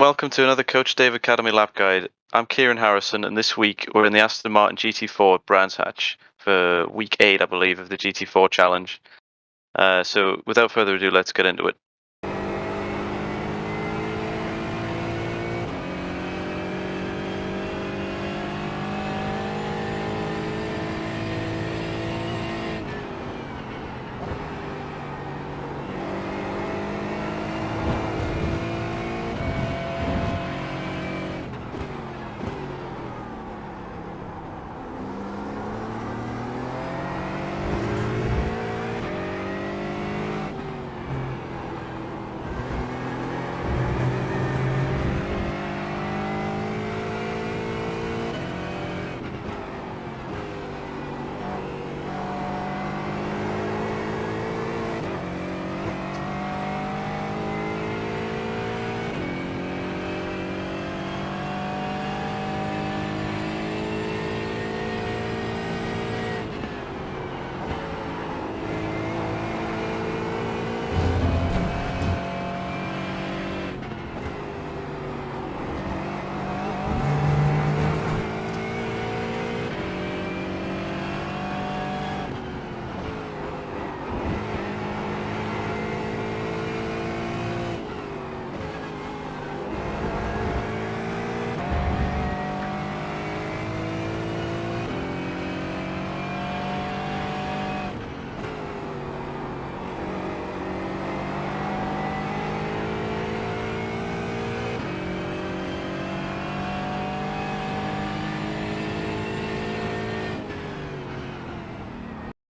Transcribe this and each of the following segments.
welcome to another Coach Dave Academy lap guide. I'm Kieran Harrison, and this week we're in the Aston Martin GT4 at Brands Hatch for week 8, I believe, of the GT4 challenge. So without further ado, let's get into it.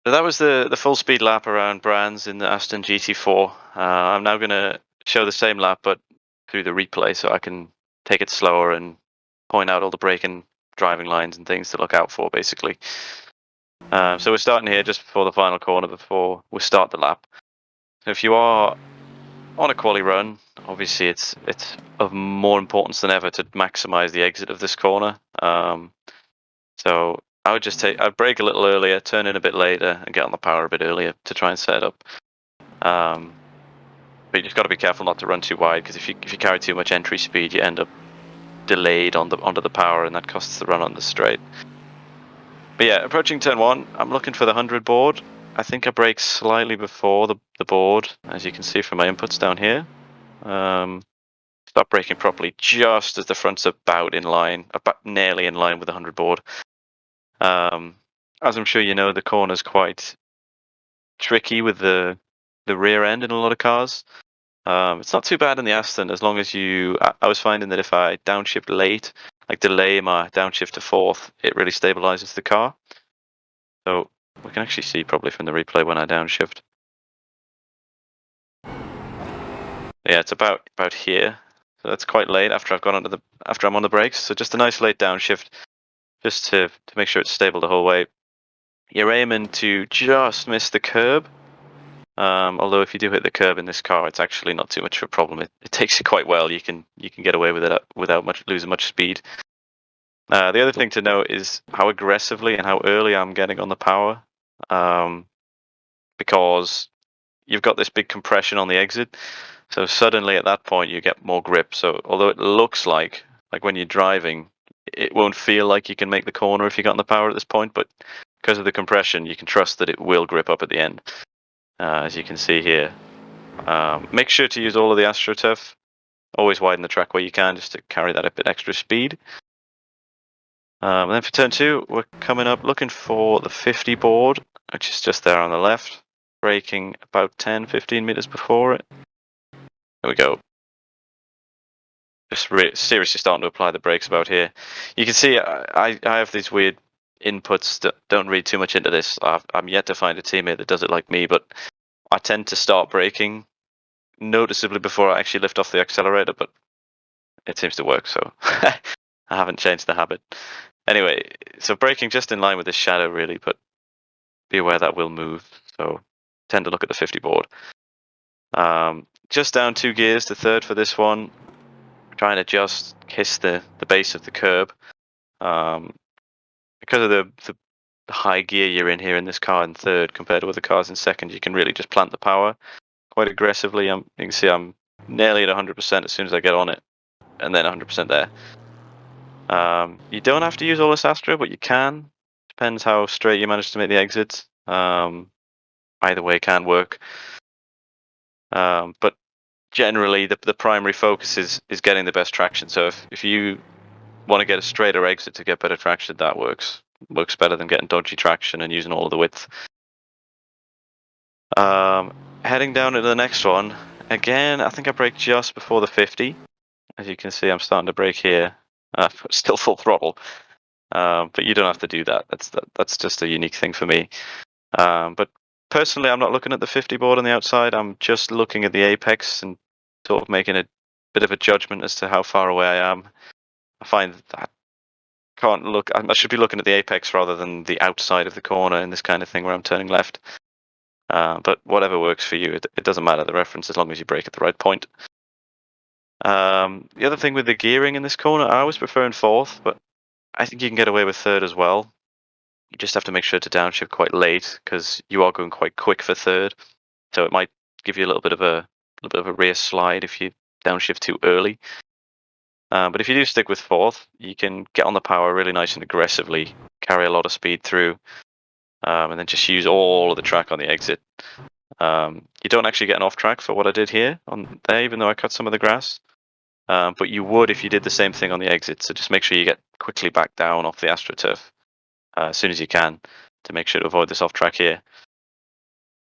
So that was the full speed lap around Brands in the Aston GT4. I'm now going to show the same lap, but through the replay, so I can take it slower and point out all the braking driving lines and things to look out for, basically. So we're starting here just before the final corner, before we start the lap. So if you are on a quali run, obviously it's of more importance than ever to maximize the exit of this corner. So I would I'd brake a little earlier, turn in a bit later, and get on the power a bit earlier to try and set up. But you just got to be careful not to run too wide, because if you carry too much entry speed, you end up delayed onto the power, and that costs the run on the straight. But yeah, approaching turn 1, I'm looking for the 100 board. I think I brake slightly before the board, as you can see from my inputs down here. Start braking properly just as the front's about nearly in line with the 100 board. As I'm sure you know, the corner's quite tricky with the rear end in a lot of cars. It's not too bad in the Aston, as long as I was finding that if I downshift late, like delay my downshift to 4th, it really stabilizes the car. So we can actually see probably from the replay when I downshift. Yeah, it's about here. So that's quite late after I'm on the brakes. So just a nice late downshift, just to make sure it's stable the whole way. You're aiming to just miss the curb. Although if you do hit the curb in this car, it's actually not too much of a problem. It takes it quite well. You can get away with it without losing much speed. The other thing to note is how aggressively and how early I'm getting on the power, because you've got this big compression on the exit. So suddenly at that point you get more grip. So although it looks like when you're driving, it won't feel like you can make the corner if you got on the power at this point, but because of the compression, you can trust that it will grip up at the end. As you can see here. Make sure to use all of the AstroTurf. Always widen the track where you can, just to carry that a bit extra speed. And then for turn 2, we're coming up looking for the 50 board, which is just there on the left. Braking about 10-15 meters before it. There we go. Just seriously starting to apply the brakes about here. You can see I have these weird inputs. Don't read too much into this. I'm yet to find a teammate that does it like me, but I tend to start braking noticeably before I actually lift off the accelerator, but it seems to work, so I haven't changed the habit. Anyway, so braking just in line with this shadow really, but be aware that will move, so tend to look at the 50 board. Just down 2 gears to 3rd for this one. Trying to just kiss the base of the curb. Because of the high gear you're in here in this car in 3rd compared to other cars in 2nd, you can really just plant the power quite aggressively. You can see I'm nearly at 100% as soon as I get on it. and then 100% there. You don't have to use all this Astra, but you can. Depends how straight you manage to make the exit. Either way can work. But generally, the primary focus is getting the best traction. So if you want to get a straighter exit to get better traction, that works better than getting dodgy traction and using all of the width. Heading down to the next one. Again, I think I brake just before the 50. As you can see, I'm starting to brake here. Still full throttle. But you don't have to do that. That's just a unique thing for me. But personally, I'm not looking at the 50 board on the outside. I'm just looking at the apex and sort of making a bit of a judgment as to how far away I am. I find that I can't look. I should be looking at the apex rather than the outside of the corner in this kind of thing where I'm turning left. But whatever works for you, it doesn't matter the reference as long as you brake at the right point. The other thing with the gearing in this corner, I was preferring fourth, but I think you can get away with third as well. You just have to make sure to downshift quite late because you are going quite quick for third, so it might give you a little bit of a rear slide if you downshift too early. But if you do stick with fourth, you can get on the power really nice and aggressively, carry a lot of speed through, and then just use all of the track on the exit. You don't actually get an off track for what I did here on there, even though I cut some of the grass. But you would if you did the same thing on the exit. So just make sure you get quickly back down off the AstroTurf as soon as you can to make sure to avoid this off track here.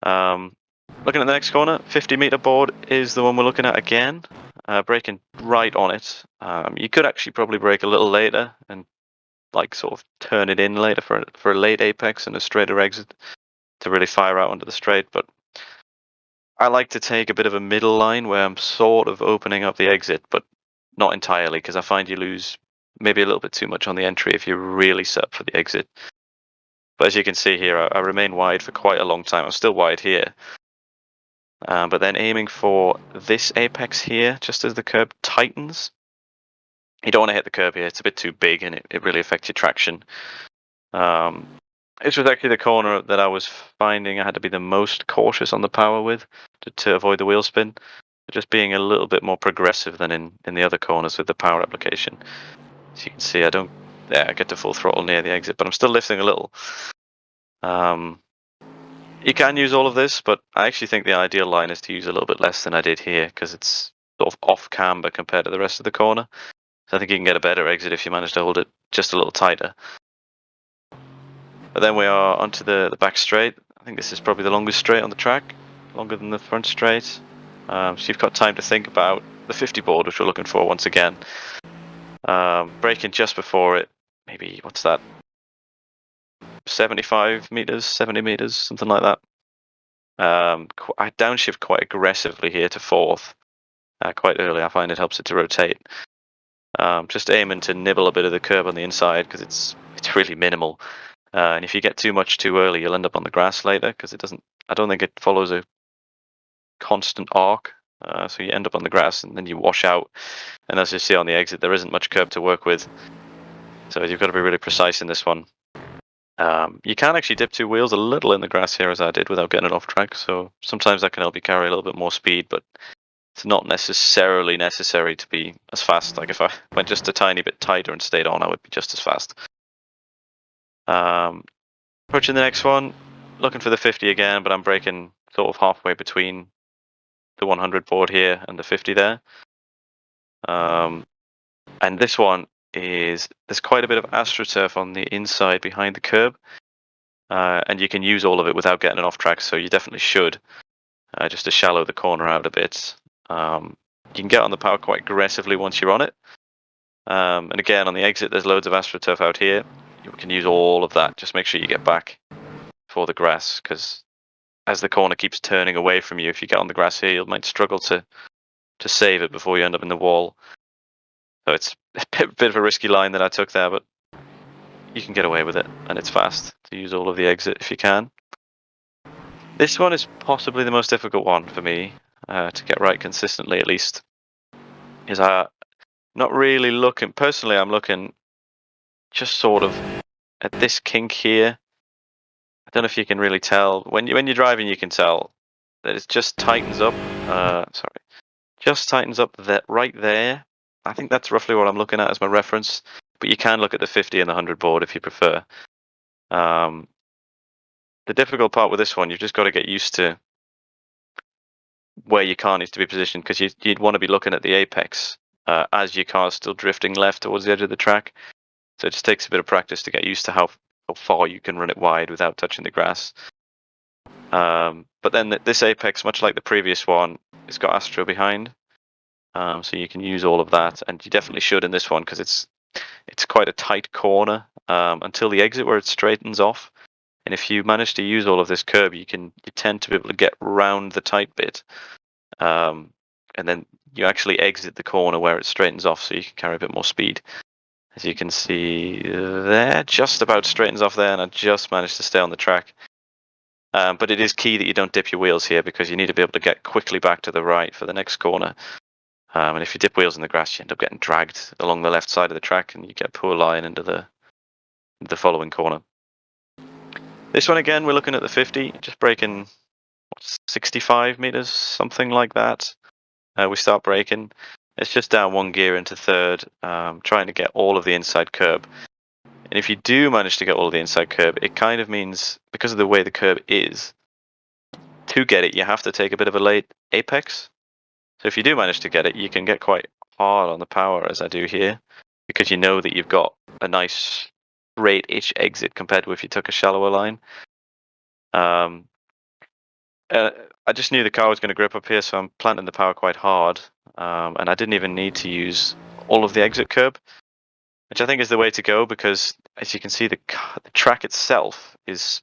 Looking at the next corner, 50-meter board is the one we're looking at again. Braking right on it. You could actually probably brake a little later and like sort of turn it in later for a late apex and a straighter exit to really fire out onto the straight. But I like to take a bit of a middle line where I'm sort of opening up the exit, but not entirely, because I find you lose maybe a little bit too much on the entry if you're really set up for the exit. But as you can see here, I remain wide for quite a long time. I'm still wide here. But then aiming for this apex here, just as the curb tightens. You don't want to hit the curb here. It's a bit too big and it really affects your traction. This was actually the corner that I was finding I had to be the most cautious on the power with to avoid the wheel spin. Just being a little bit more progressive than in the other corners with the power application. As you can see, I get to full throttle near the exit, but I'm still lifting a little. You can use all of this, but I actually think the ideal line is to use a little bit less than I did here because it's sort of off camber compared to the rest of the corner. So I think you can get a better exit if you manage to hold it just a little tighter. But then we are onto the back straight. I think this is probably the longest straight on the track, longer than the front straight. So you've got time to think about the 50 board, which we're looking for once again. Braking just before it, maybe, what's that? 75 meters, 70 meters, something like that. I downshift quite aggressively here to fourth, quite early. I find it helps it to rotate. Just aiming to nibble a bit of the curb on the inside because it's really minimal. And if you get too much too early, you'll end up on the grass later because it doesn't. I don't think it follows a constant arc. So you end up on the grass and then you wash out. And as you see on the exit, there isn't much curb to work with. So you've got to be really precise in this one. You can actually dip two wheels a little in the grass here as I did without getting it off track. So sometimes that can help you carry a little bit more speed, but it's not necessarily necessary to be as fast. Like if I went just a tiny bit tighter and stayed on, I would be just as fast. Approaching the next one, looking for the 50 again, but I'm braking sort of halfway between the 100 board here and the 50 there. And this one there's quite a bit of AstroTurf on the inside behind the curb. And you can use all of it without getting it off track, so you definitely should, just to shallow the corner out a bit. You can get on the power quite aggressively once you're on it. And again, on the exit, there's loads of AstroTurf out here. You can use all of that. Just make sure you get back for the grass, because as the corner keeps turning away from you, if you get on the grass here, you might struggle to save it before you end up in the wall. So it's a bit of a risky line that I took there, but you can get away with it, and it's fast to use all of the exit if you can. This one is possibly the most difficult one for me to get right consistently, at least. Is not really looking, personally, I'm looking just sort of at this kink here. I don't know if you can really tell. When you're driving, you can tell that it just tightens up. Just tightens up that right there. I think that's roughly what I'm looking at as my reference. But you can look at the 50 and the 100 board if you prefer. The difficult part with this one, you've just got to get used to where your car needs to be positioned, because you'd want to be looking at the apex as your car's still drifting left towards the edge of the track. So it just takes a bit of practice to get used to how far you can run it wide without touching the grass. But then this apex, much like the previous one, it's got Astro behind. So you can use all of that, and you definitely should in this one, because it's quite a tight corner until the exit where it straightens off. And if you manage to use all of this curb, you tend to be able to get round the tight bit, and then you actually exit the corner where it straightens off, so you can carry a bit more speed. As you can see there, just about straightens off there, and I just managed to stay on the track. But it is key that you don't dip your wheels here, because you need to be able to get quickly back to the right for the next corner. And if you dip wheels in the grass, you end up getting dragged along the left side of the track, and you get a poor line into the following corner. This one again, we're looking at the 50, just braking 65 meters, something like that. We start braking. It's just down one gear into third, trying to get all of the inside curb. And if you do manage to get all of the inside curb, it kind of means, because of the way the curb is, to get it, you have to take a bit of a late apex. So if you do manage to get it, you can get quite hard on the power, as I do here, because you know that you've got a nice straight-ish exit compared to if you took a shallower line. I just knew the car was going to grip up here, so I'm planting the power quite hard. And I didn't even need to use all of the exit curb, which I think is the way to go, because as you can see, the track itself is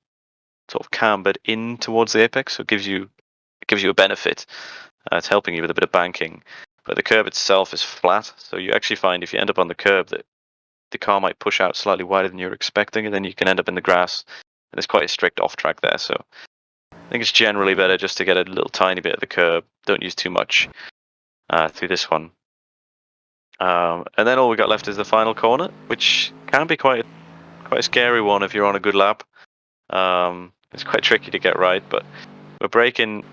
sort of cambered in towards the apex, so it gives you a benefit. It's helping you with a bit of banking, but the curb itself is flat, so you actually find if you end up on the curb that the car might push out slightly wider than you're expecting, and then you can end up in the grass. And there's quite a strict off track there, so I think it's generally better just to get a little tiny bit of the curb. Don't use too much through this one. And then all we got left is the final corner, which can be quite a scary one if you're on a good lap. It's quite tricky to get right, but we're braking.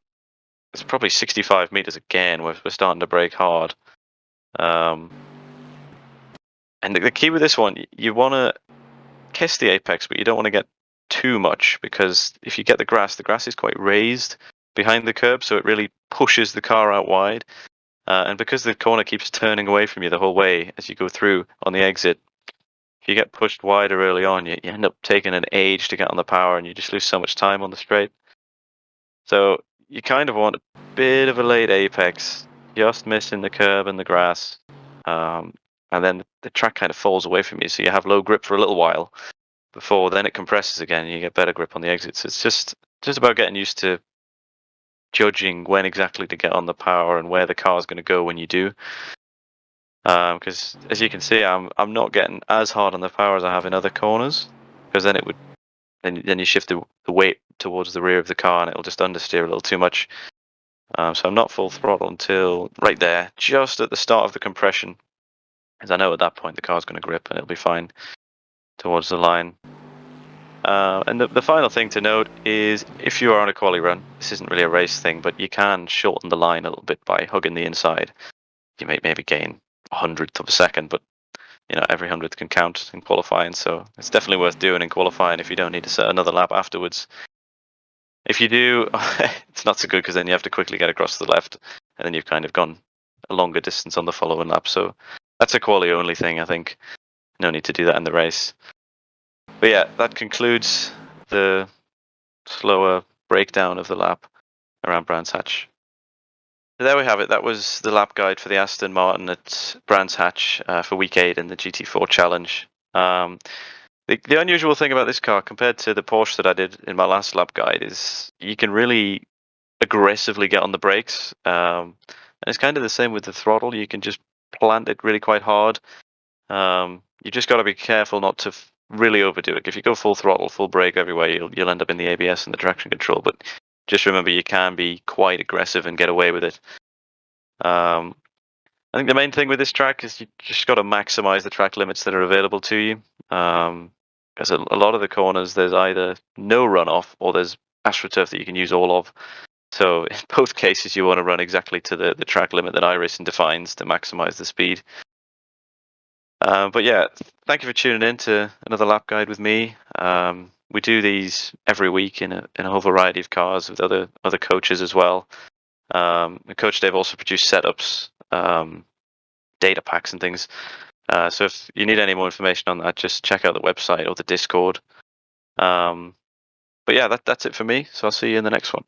It's probably 65 meters again. We're starting to brake hard. And the key with this one, you want to kiss the apex, but you don't want to get too much, because if you get the grass is quite raised behind the curb, so it really pushes the car out wide. And because the corner keeps turning away from you the whole way as you go through on the exit, if you get pushed wider early on, you end up taking an age to get on the power, and you just lose so much time on the straight. So you kind of want a bit of a late apex, just missing the curb and the grass. And then the track kind of falls away from you, so you have low grip for a little while before then it compresses again and you get better grip on the exits. It's just about getting used to judging when exactly to get on the power and where the car is going to go when you do. Because as you can see, I'm not getting as hard on the power as I have in other corners, because then it would then you shift the weight towards the rear of the car and it'll just understeer a little too much. So I'm not full throttle until right there, just at the start of the compression, because I know at that point the car's going to grip and it'll be fine towards the line. And the final thing to note is, if you are on a quali run, this isn't really a race thing, but you can shorten the line a little bit by hugging the inside. You may maybe gain 100th of a second, but every 100th can count in qualifying, so it's definitely worth doing in qualifying if you don't need to set another lap afterwards. If you do, it's not so good, because then you have to quickly get across to the left, and then you've kind of gone a longer distance on the following lap. So that's a quali only thing, I think. No need to do that in the race. But yeah, that concludes the slower breakdown of the lap around Brands Hatch. So there we have it. That was the lap guide for the Aston Martin at Brands Hatch for week 8 in the GT4 challenge. The unusual thing about this car compared to the Porsche that I did in my last lap guide is you can really aggressively get on the brakes. And it's kind of the same with the throttle. You can just plant it really quite hard. You just got to be careful not to really overdo it. If you go full throttle, full brake everywhere, you'll end up in the ABS and the traction control. But just remember, you can be quite aggressive and get away with it. I think the main thing with this track is you just got to maximize the track limits that are available to you. Because a lot of the corners, there's either no runoff or there's AstroTurf that you can use all of. So in both cases, you want to run exactly to the track limit that iRacing defines to maximize the speed. But yeah, thank you for tuning in to another lap guide with me. We do these every week in a whole variety of cars with other coaches as well. Coach Dave also produced setups, data packs, and things. So if you need any more information on that, just check out the website or the Discord. But yeah, that's it for me. So I'll see you in the next one.